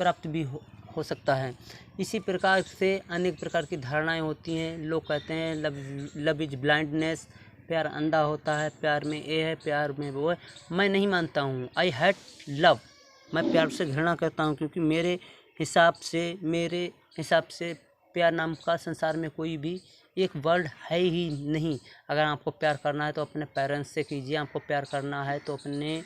प्राप्त भी हो सकता है। इसी प्रकार से अनेक प्रकार की धारणाएं होती हैं। लोग कहते हैं लव इज ब्लाइंडनेस, प्यार अंधा होता है, प्यार में ये है, प्यार में वो है। मैं नहीं मानता हूँ। आई हेट लव, मैं प्यार से घृणा करता हूँ, क्योंकि मेरे हिसाब से प्यार नाम का संसार में कोई भी एक वर्ड है ही नहीं। अगर आपको प्यार करना है तो अपने पेरेंट्स से कीजिए, आपको प्यार करना है तो अपने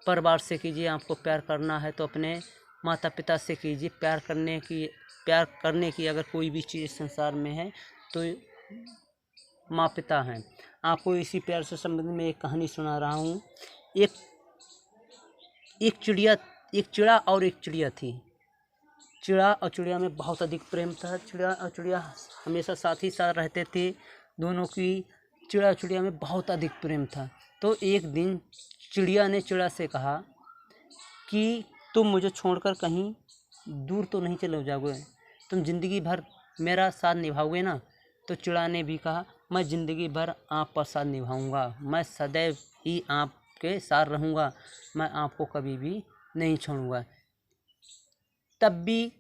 परिवार से कीजिए, आपको प्यार करना है तो अपने माता पिता से कीजिए। प्यार करने की अगर कोई भी चीज़ संसार में है तो माँ पिता हैं। आपको इसी प्यार से संबंधित में एक कहानी सुना रहा हूँ। एक चिड़ा और एक चिड़िया थी। चिड़ा और चिड़िया में बहुत अधिक प्रेम था। चिड़ा और चिड़िया हमेशा साथ ही साथ रहते थे। दोनों की चिड़ा और चिड़िया में बहुत अधिक प्रेम था। तो एक दिन चिड़िया ने चिड़ा से कहा कि तुम मुझे छोड़कर कहीं दूर तो नहीं चले जाओगे, तुम ज़िंदगी भर मेरा साथ निभाओगे ना। तो चिड़ा ने भी कहा, मैं ज़िंदगी भर आपका साथ निभाऊंगा, मैं सदैव ही आपके साथ रहूँगा, मैं आपको कभी भी नहीं छोड़ूंगा। तब भी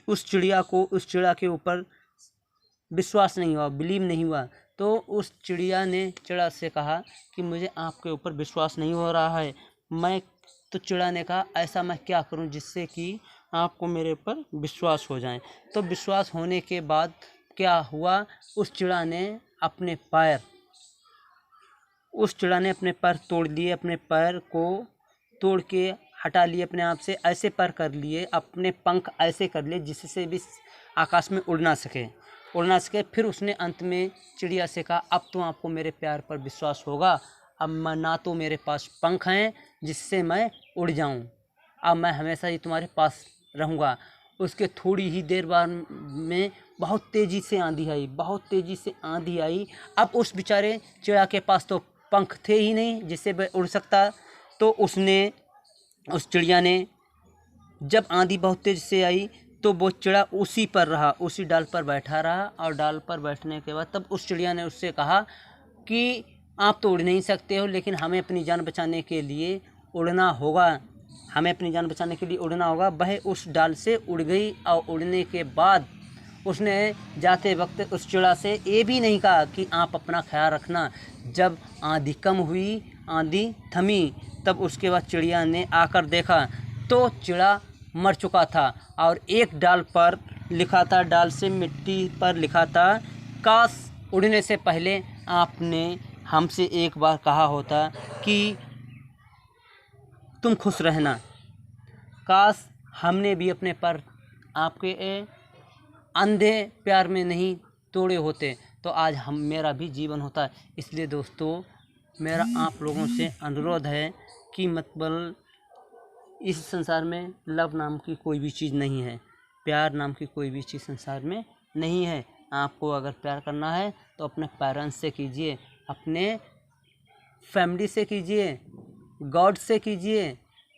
उस चिड़िया के ऊपर विश्वास नहीं हुआ, बिलीव नहीं हुआ। तो उस चिड़िया ने चिड़ा से कहा कि मुझे आपके ऊपर विश्वास नहीं हो रहा है। तो चिड़ा ने कहा, ऐसा मैं क्या करूं जिससे कि आपको मेरे ऊपर विश्वास हो जाए। तो विश्वास होने के बाद क्या हुआ, उस चिड़ा ने अपने पैर तोड़ लिए, अपने पैर को तोड़ के हटा लिए अपने आप से, ऐसे पैर कर लिए, अपने पंख ऐसे कर लिए जिससे भी आकाश में उड़ ना सके। फिर उसने अंत में चिड़िया से कहा, अब तो आपको मेरे प्यार पर विश्वास होगा। अब मैं ना तो मेरे पास पंख हैं जिससे मैं उड़ जाऊं, अब मैं हमेशा ही तुम्हारे पास रहूँगा। उसके थोड़ी ही देर बाद में बहुत तेज़ी से आंधी आई। अब उस बेचारे चिड़ा के पास तो पंख थे ही नहीं जिससे वह उड़ सकता। तो उस चिड़िया ने, जब आंधी बहुत तेज से आई तो वो चिड़ा उसी डाल पर बैठा रहा। और डाल पर बैठने के बाद तब उस चिड़िया ने उससे कहा कि आप तो उड़ नहीं सकते हो, लेकिन हमें अपनी जान बचाने के लिए उड़ना होगा। वह उस डाल से उड़ गई और उड़ने के बाद उसने जाते वक्त उस चिड़ा से ये भी नहीं कहा कि आप अपना ख्याल रखना। जब आंधी कम हुई, आंधी थमी, तब उसके बाद चिड़िया ने आकर देखा तो चिड़ा मर चुका था। और एक डाल पर लिखा था, डाल से मिट्टी पर लिखा था, काश उड़ने से पहले आपने हमसे एक बार कहा होता कि तुम खुश रहना। काश हमने भी अपने पर आपके अंधे प्यार में नहीं तोड़े होते तो आज मेरा भी जीवन होता। इसलिए दोस्तों, मेरा आप लोगों से अनुरोध है कि मतलब इस संसार में लव नाम की कोई भी चीज़ नहीं है, प्यार नाम की कोई भी चीज़ संसार में नहीं है। आपको अगर प्यार करना है तो अपने पेरेंट्स से कीजिए, अपने फैमिली से कीजिए, गॉड से कीजिए।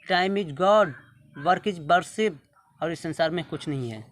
Time is God, work is worship, और इस संसार में कुछ नहीं है।